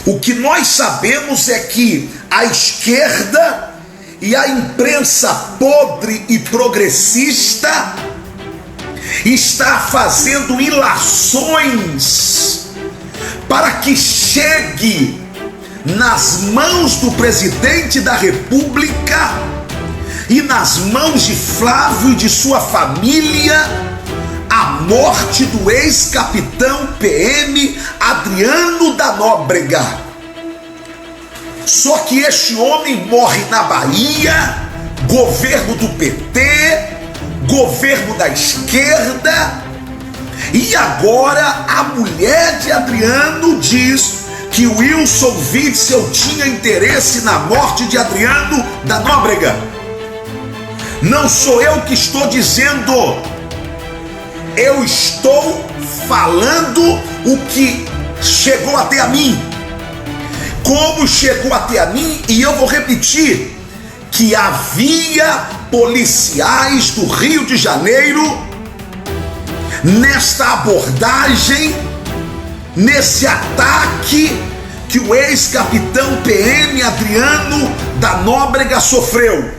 O que nós sabemos é que a esquerda e a imprensa podre e progressista está fazendo ilações para que chegue nas mãos do presidente da República e nas mãos de Flávio e de sua família a morte do ex-capitão PM Adriano da Nóbrega. Só que este homem morre na Bahia, governo do PT, governo da esquerda, e agora a mulher de Adriano diz que o Wilson Witzel tinha interesse na morte de Adriano da Nóbrega. Não sou eu que estou dizendo, eu estou falando o que chegou até a mim. Como chegou até a mim, e eu vou repetir, que havia policiais do Rio de Janeiro nesta abordagem, nesse ataque que o ex-capitão PM Adriano da Nóbrega sofreu.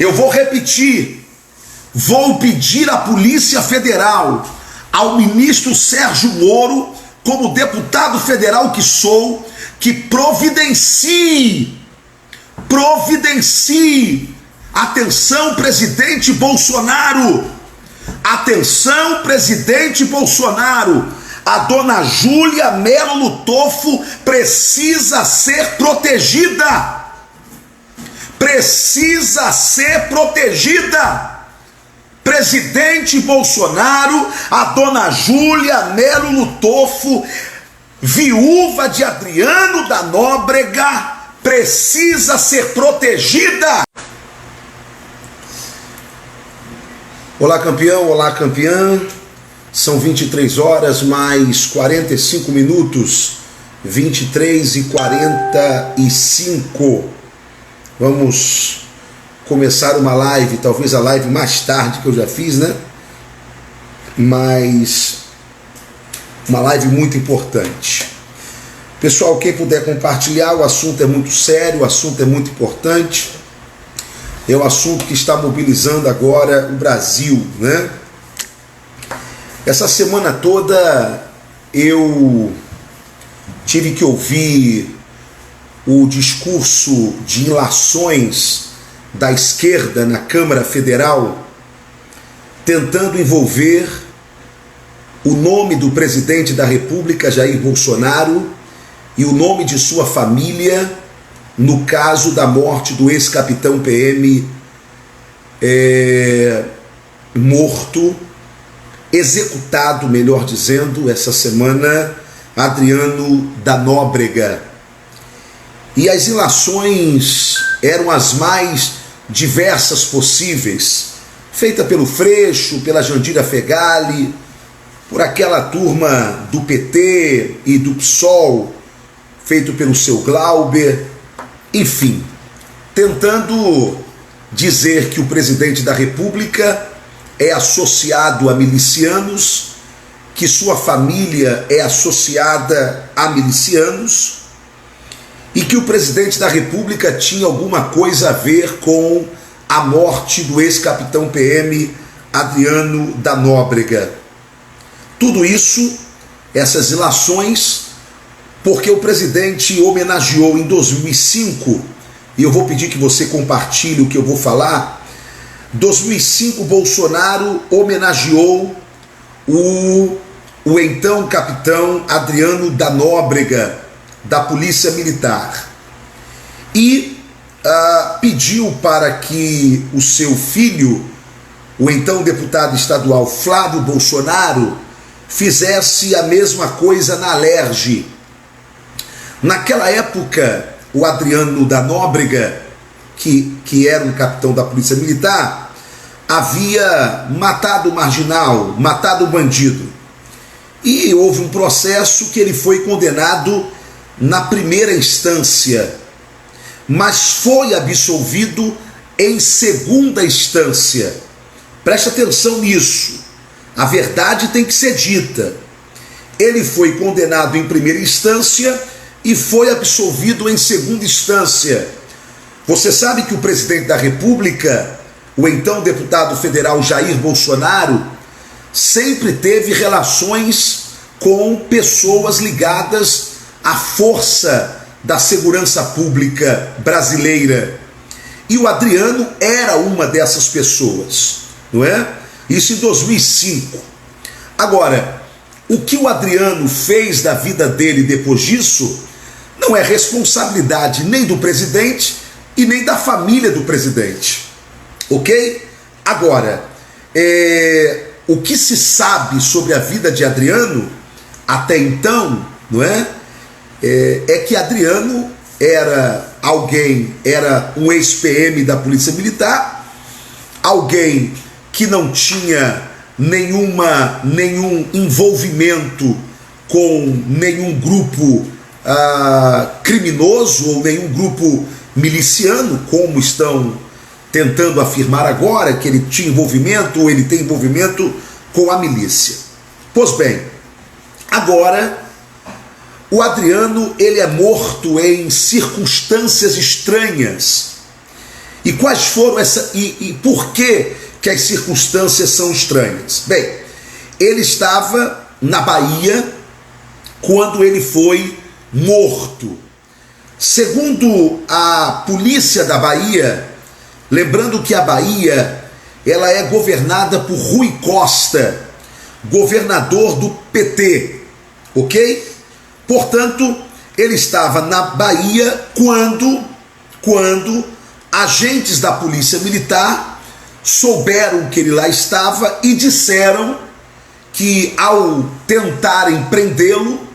Eu vou repetir, vou pedir à Polícia Federal, ao ministro Sérgio Moro, como deputado federal que sou, que providencie. Atenção, presidente Bolsonaro. Atenção, presidente Bolsonaro. A dona Júlia Melo Lutofo precisa ser protegida. Precisa ser protegida. Presidente Bolsonaro, a dona Júlia Melo Lutofo, viúva de Adriano da Nóbrega, precisa ser protegida. Olá, campeão, olá, campeã. São 23 horas mais 45 minutos, 23h45. Vamos começar uma live, talvez a live mais tarde que eu já fiz, né? Mas uma live muito importante. Pessoal, quem puder compartilhar, o assunto é muito sério, o assunto é muito importante. É o assunto que está mobilizando agora o Brasil, né? Essa semana toda eu tive que ouvir o discurso de ilações da esquerda na Câmara Federal, tentando envolver o nome do presidente da República, Jair Bolsonaro, e o nome de sua família no caso da morte do ex-capitão PM morto, executado, melhor dizendo, essa semana, Adriano da Nóbrega. E as ilações eram as mais diversas possíveis, feita pelo Freixo, pela Jandira Fegali, por aquela turma do PT e do PSOL, feito pelo seu Glauber, enfim, tentando dizer que o presidente da República é associado a milicianos, que sua família é associada a milicianos e que o presidente da República tinha alguma coisa a ver com a morte do ex-capitão PM Adriano da Nóbrega. Tudo isso, essas ilações, porque o presidente homenageou em 2005, e eu vou pedir que você compartilhe o que eu vou falar. 2005, Bolsonaro homenageou o então capitão Adriano da Nóbrega, da Polícia Militar, e pediu para que o seu filho, o então deputado estadual Flávio Bolsonaro, fizesse a mesma coisa na Alerj. Naquela época, o Adriano da Nóbrega, que era um capitão da Polícia Militar, havia matado o marginal, matado o bandido. E houve um processo que ele foi condenado na primeira instância, mas foi absolvido em segunda instância. Preste atenção nisso. A verdade tem que ser dita. ele foi condenado em primeira instância e foi absolvido em segunda instância. Você sabe que o presidente da República, o então deputado federal Jair Bolsonaro, sempre teve relações com pessoas ligadas à força da segurança pública brasileira. E o Adriano era uma dessas pessoas, não é? Isso em 2005. Agora, o que o Adriano fez da vida dele depois disso não é responsabilidade nem do presidente e nem da família do presidente, ok? Agora, o que se sabe sobre a vida de Adriano até então, não é? É que Adriano era um ex-PM da Polícia Militar, alguém que não tinha nenhum envolvimento com nenhum grupo criminoso ou nenhum grupo miliciano, como estão tentando afirmar agora, que ele tinha envolvimento ou ele tem envolvimento com a milícia. Pois bem, agora o Adriano, ele é morto em circunstâncias estranhas. E quais foram e por que as circunstâncias são estranhas? Bem, ele estava na Bahia quando ele foi morto. Segundo a polícia da Bahia, lembrando que a Bahia, ela é governada por Rui Costa, governador do PT, ok? Portanto, ele estava na Bahia quando agentes da Polícia Militar souberam que ele lá estava e disseram que, ao tentarem prendê-lo,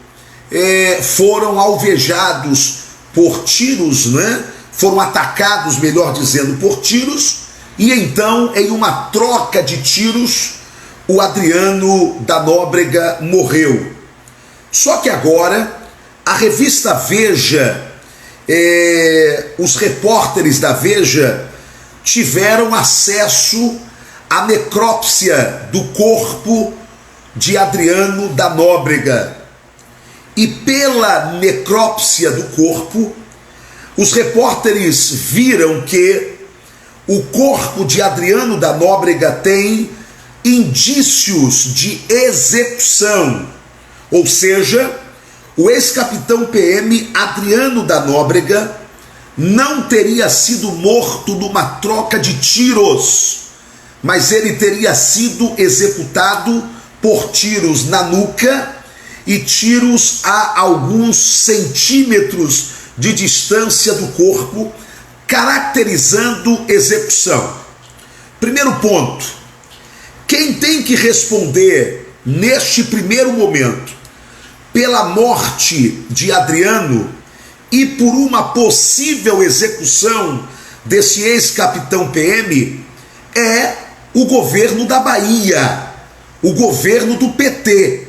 foram alvejados por tiros, né? Foram atacados, melhor dizendo, por tiros, e então, em uma troca de tiros, o Adriano da Nóbrega morreu. Só que agora, a revista Veja, os repórteres da Veja tiveram acesso à necrópsia do corpo de Adriano da Nóbrega. E pela necrópsia do corpo, os repórteres viram que o corpo de Adriano da Nóbrega tem indícios de execução. Ou seja, o ex-capitão PM Adriano da Nóbrega não teria sido morto numa troca de tiros, mas ele teria sido executado por tiros na nuca e tiros a alguns centímetros de distância do corpo, caracterizando execução. Primeiro ponto: quem tem que responder neste primeiro momento pela morte de Adriano e por uma possível execução desse ex-capitão PM é o governo da Bahia, o governo do PT.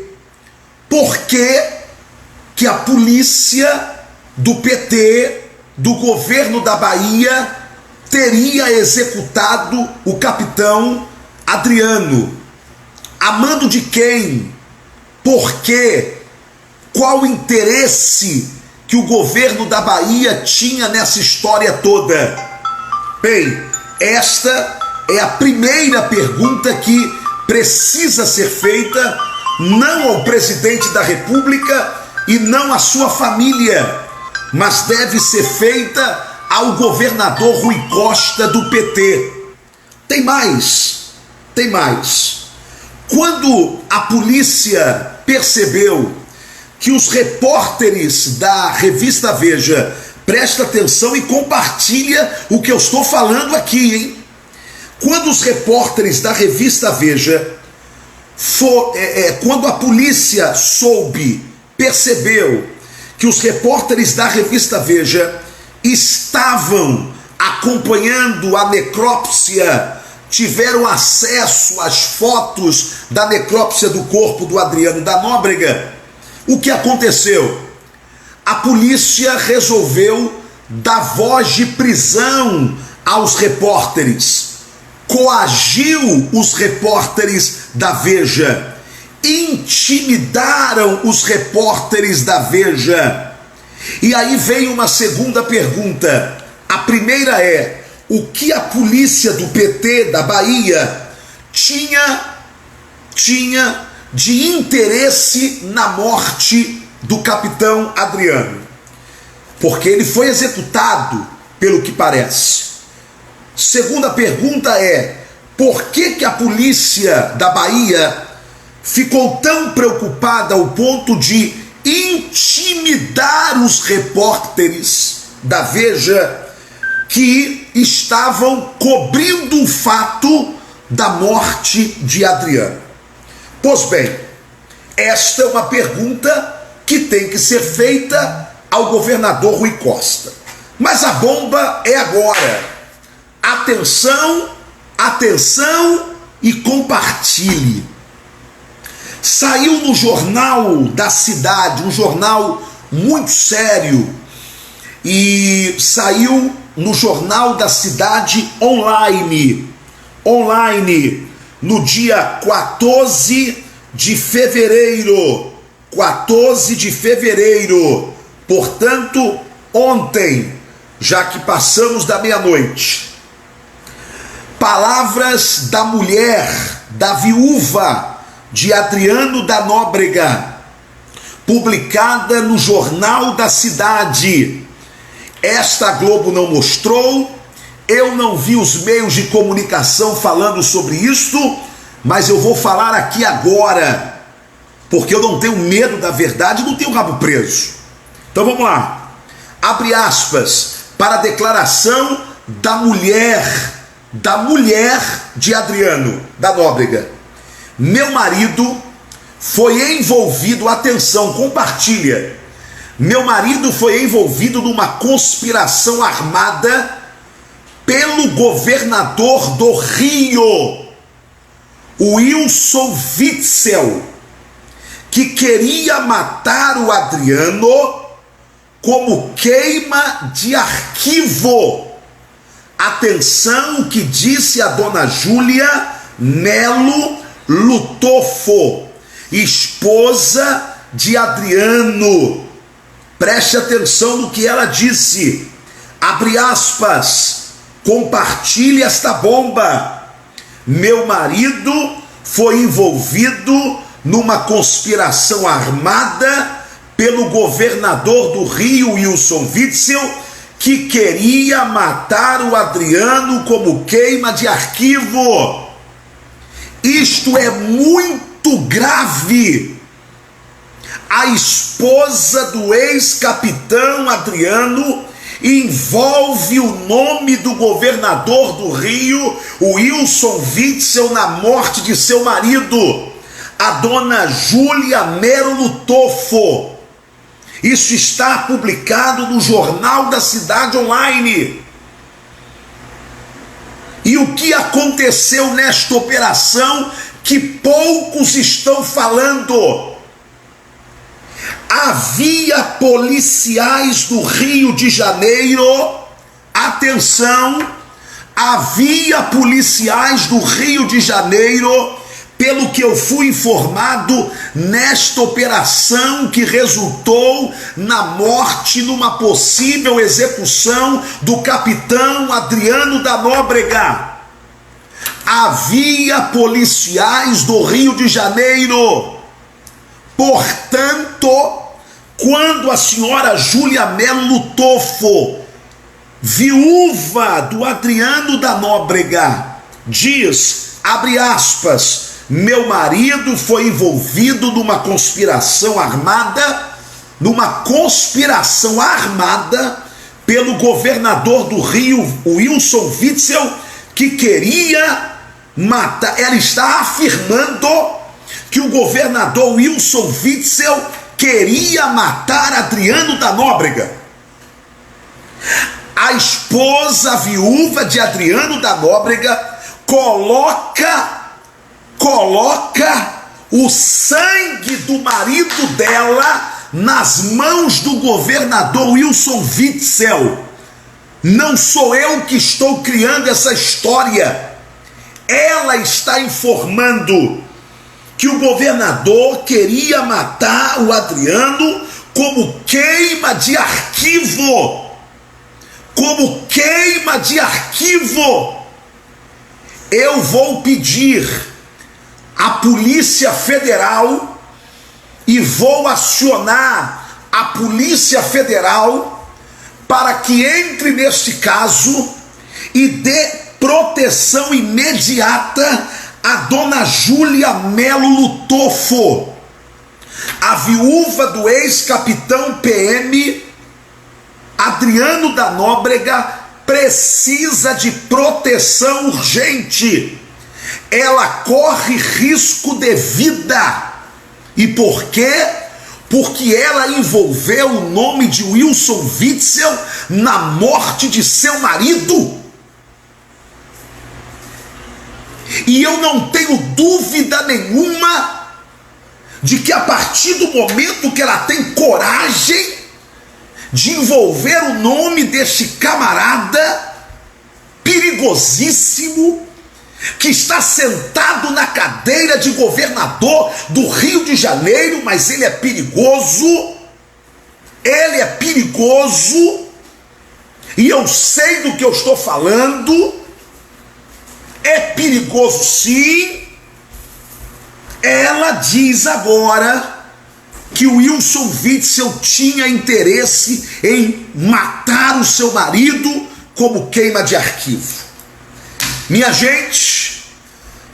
Por que a polícia do PT, do governo da Bahia, teria executado o capitão Adriano? A mando de quem? Por quê? Qual o interesse que o governo da Bahia tinha nessa história toda? Bem, esta é a primeira pergunta que precisa ser feita, não ao presidente da República e não à sua família, mas deve ser feita ao governador Rui Costa do PT. Tem mais. Quando a polícia percebeu que os repórteres da revista Veja, presta atenção e compartilha o que eu estou falando aqui, hein? Quando os repórteres da revista Veja, quando a polícia percebeu que os repórteres da revista Veja estavam acompanhando a necrópsia, tiveram acesso às fotos da necrópsia do corpo do Adriano da Nóbrega, o que aconteceu? A polícia resolveu dar voz de prisão aos repórteres, coagiu os repórteres da Veja intimidaram os repórteres da Veja. E aí vem uma segunda pergunta. A primeira é: o que a polícia do PT da Bahia tinha de interesse na morte do capitão Adriano? Porque ele foi executado, pelo que parece. Segunda pergunta é: por que a polícia da Bahia ficou tão preocupada ao ponto de intimidar os repórteres da Veja que estavam cobrindo o fato da morte de Adriano? Pois bem, esta é uma pergunta que tem que ser feita ao governador Rui Costa. Mas a bomba é agora. Atenção, atenção e compartilhe. Saiu no Jornal da Cidade, um jornal muito sério, e saiu no Jornal da Cidade online, no dia 14 de fevereiro, portanto, ontem, já que passamos da meia-noite. Palavras da mulher, da viúva de Adriano da Nóbrega, publicada no Jornal da Cidade. Esta Globo não mostrou, eu não vi os meios de comunicação falando sobre isto, mas eu vou falar aqui agora, porque eu não tenho medo da verdade, não tenho rabo preso. Então vamos lá. Abre aspas para a declaração da mulher de Adriano da Nóbrega. Meu marido foi envolvido, atenção, compartilha. Meu marido foi envolvido numa conspiração armada pelo governador do Rio, Wilson Witzel, que queria matar o Adriano como queima de arquivo. Atenção o que disse a dona Júlia Melo Lutofo, esposa de Adriano. Preste atenção no que ela disse. Abre aspas. Compartilhe esta bomba. Meu marido foi envolvido numa conspiração armada pelo governador do Rio, Wilson Witzel, que queria matar o Adriano como queima de arquivo. Isto é muito grave. A esposa do ex-capitão Adriano envolve o nome do governador do Rio, Wilson Witzel, na morte de seu marido, a dona Júlia Melo Lutofo. Isso está publicado no Jornal da Cidade online. E o que aconteceu nesta operação que poucos estão falando? Havia policiais do Rio de Janeiro, atenção, havia policiais do Rio de Janeiro, pelo que eu fui informado, nesta operação que resultou na morte, numa possível execução do capitão Adriano da Nóbrega. Havia policiais do Rio de Janeiro. Portanto, quando a senhora Júlia Melo Lutofo, viúva do Adriano da Nóbrega, diz, abre aspas, meu marido foi envolvido numa conspiração armada pelo governador do Rio, Wilson Witzel, que queria matar. Ela está afirmando que o governador Wilson Witzel queria matar Adriano da Nóbrega. A esposa viúva de Adriano da Nóbrega coloca o sangue do marido dela nas mãos do governador Wilson Witzel. Não sou eu que estou criando essa história. Ela está informando que o governador queria matar o Adriano como queima de arquivo. Como queima de arquivo. Eu vou pedir à Polícia Federal e vou acionar a Polícia Federal para que entre neste caso e dê proteção imediata a dona Júlia Melo Lutofo, a viúva do ex-capitão PM Adriano da Nóbrega. Precisa de proteção urgente. Ela corre risco de vida. E por quê? Porque ela envolveu o nome de Wilson Witzel na morte de seu marido. E eu não tenho dúvida nenhuma de que a partir do momento que ela tem coragem de envolver o nome deste camarada perigosíssimo, que está sentado na cadeira de governador do Rio de Janeiro, mas ele é perigoso, e eu sei do que eu estou falando, é perigoso sim. Ela diz agora que o Wilson Witzel tinha interesse em matar o seu marido como queima de arquivo. Minha gente,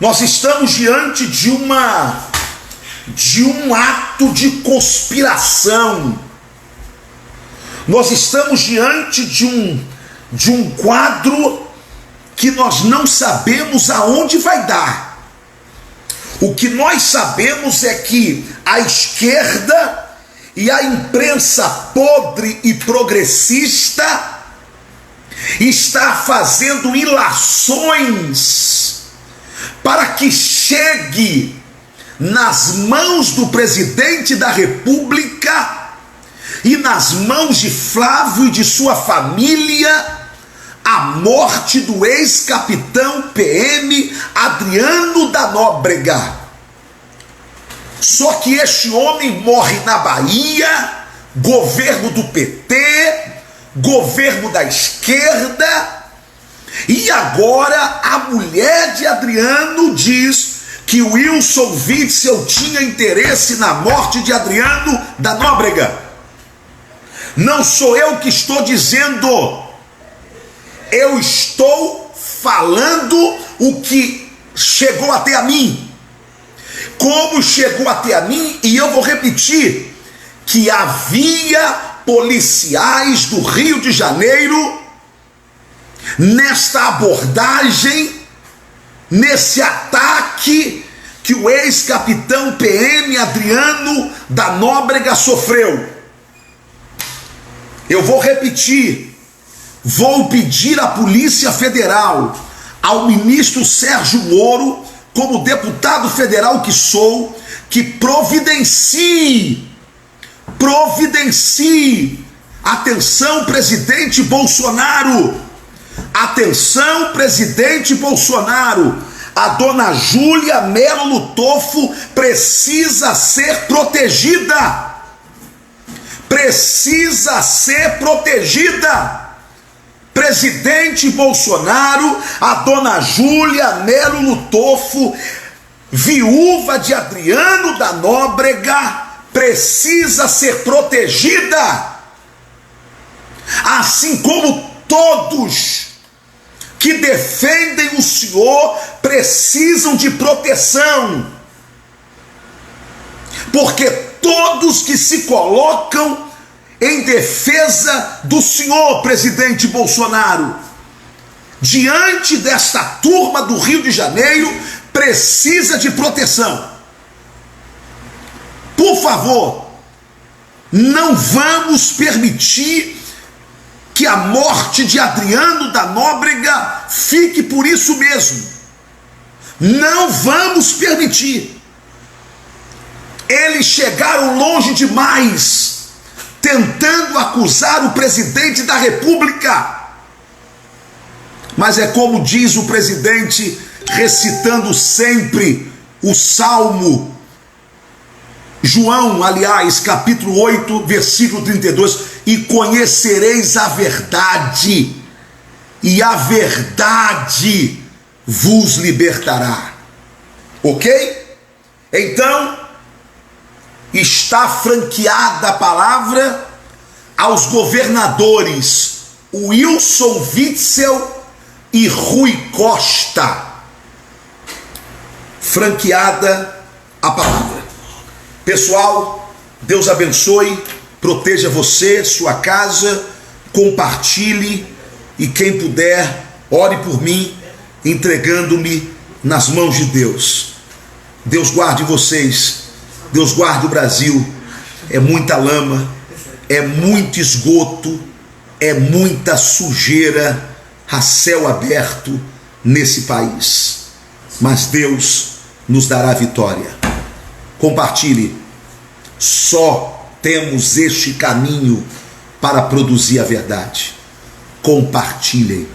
nós estamos diante de um ato de conspiração. Nós estamos diante de um quadro que nós não sabemos aonde vai dar. O que nós sabemos é que a esquerda e a imprensa podre e progressista está fazendo ilações para que chegue nas mãos do presidente da República e nas mãos de Flávio e de sua família a morte do ex-capitão PM Adriano da Nóbrega. Só que este homem morre na Bahia, governo do PT, governo da esquerda, e agora a mulher de Adriano diz que o Wilson Witzel tinha interesse na morte de Adriano da Nóbrega. Não sou eu que estou dizendo, eu estou falando o que chegou até a mim. Como chegou até a mim, e eu vou repetir, que havia policiais do Rio de Janeiro nesta abordagem, nesse ataque que o ex-capitão PM Adriano da Nóbrega sofreu. Eu vou repetir, vou pedir à Polícia Federal, ao ministro Sérgio Moro, como deputado federal que sou, que providencie, atenção, presidente Bolsonaro, atenção, presidente Bolsonaro, a dona Júlia Melo Lutofo precisa ser protegida, Presidente Bolsonaro, a dona Júlia Melo Lutofo, viúva de Adriano da Nóbrega, precisa ser protegida, assim como todos que defendem o senhor precisam de proteção, porque todos que se colocam em defesa do senhor presidente Bolsonaro, diante desta turma do Rio de Janeiro, precisa de proteção. Por favor, não vamos permitir que a morte de Adriano da Nóbrega fique por isso mesmo. Não vamos permitir. Eles chegaram longe demais, tentando acusar o presidente da República. Mas é como diz o presidente, recitando sempre o Salmo João, aliás, capítulo 8, versículo 32, e conhecereis a verdade, e a verdade vos libertará. Ok? Então, está franqueada a palavra aos governadores Wilson Witzel e Rui Costa. Franqueada a palavra. Pessoal, Deus abençoe, proteja você, sua casa, compartilhe e quem puder, ore por mim, entregando-me nas mãos de Deus. Deus guarde vocês, Deus guarde o Brasil. É muita lama, é muito esgoto, é muita sujeira a céu aberto nesse país. Mas Deus nos dará vitória. Compartilhe. Só temos este caminho para produzir a verdade. Compartilhem.